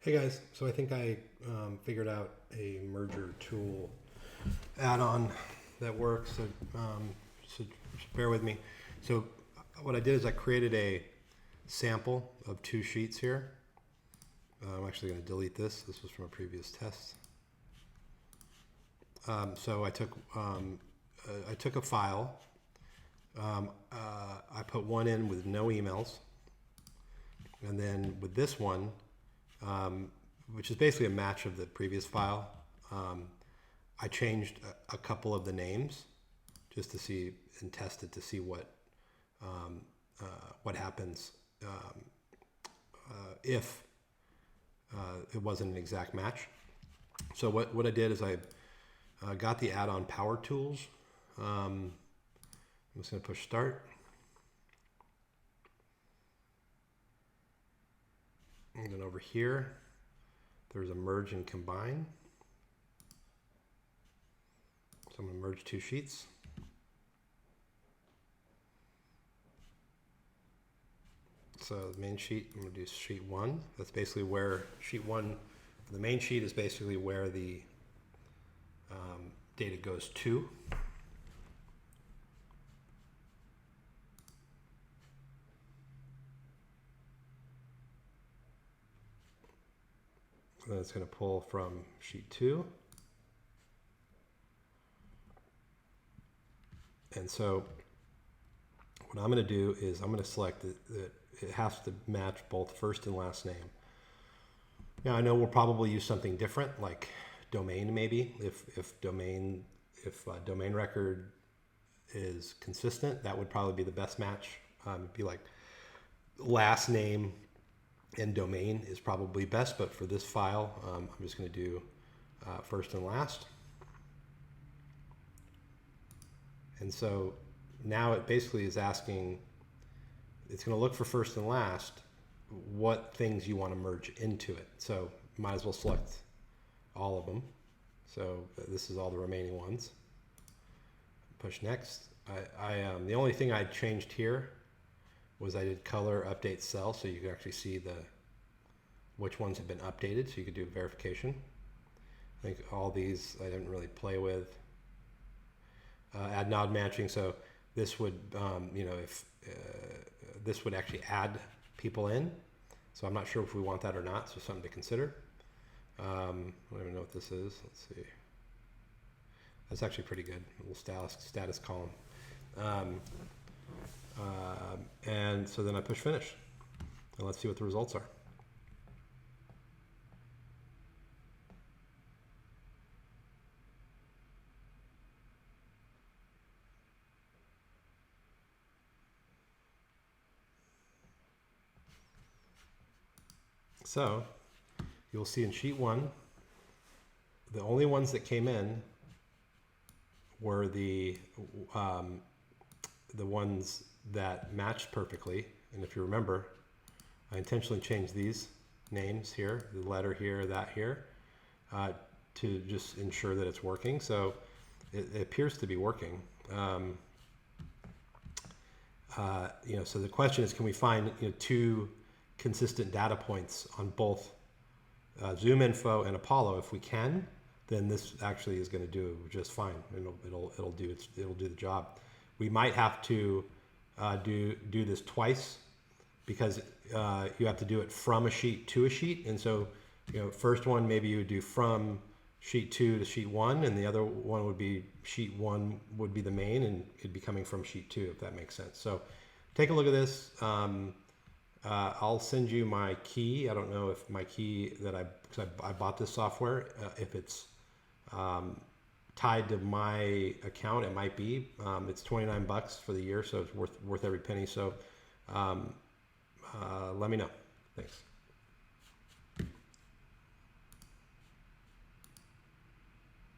Hey guys, so I think I figured out a merger tool add-on that works. So just bear with me. So what I did is I created a sample of two sheets here. I'm actually going to delete this. This was from a previous test. So I took a file. I put one in with no emails, and then with this one, which is basically a match of the previous file. I changed a couple of the names just to see and test it to see what happens if it wasn't an exact match. So what I did is I got the add-on Power Tools. I'm just going to push start. And then over here, there's a merge and combine. So I'm going to merge two sheets. So the main sheet, I'm going to do sheet one. That's basically where sheet one, the main sheet is basically where the data goes to. Then it's going to pull from sheet two. And so what I'm going to do is I'm going to select that it has to match both first and last name. Now I know we'll probably use something different like domain maybe. If domain record is consistent, that would probably be the best match. It'd be like last name and domain is probably best, but for this file, I'm just going to do first and last. And so now it basically is asking, it's going to look for first and last, what things you want to merge into it. So might as well select all of them. So this is all the remaining ones. Push next. The only thing I changed here was I did color update cell, so you can actually see which ones have been updated, so you could do verification. I think all these I didn't really play with. Add node matching, so this would, if this would actually add people in. So I'm not sure if we want that or not, so something to consider. I don't even know what this is. Let's see. That's actually pretty good. A little status column. And so then I push finish. And let's see what the results are. So you'll see in sheet one, the only ones that came in were the ones that matched perfectly. And if you remember, I intentionally changed these names here, the letter here, that here, to just ensure that it's working. So it appears to be working. So the question is, can we find two consistent data points on both ZoomInfo and Apollo? If we can, then this actually is going to do just fine. It'll do the job. We might have to do this twice because you have to do it from a sheet to a sheet. And so, first one maybe you would do from sheet 2 to sheet 1, and the other one would be sheet 1 would be the main, and it'd be coming from sheet 2, if that makes sense. So take a look at this. I'll send you my key. I don't know if my key that because I bought this software, if it's tied to my account, it might be. It's $29 for the year, so it's worth every penny. So let me know. Thanks.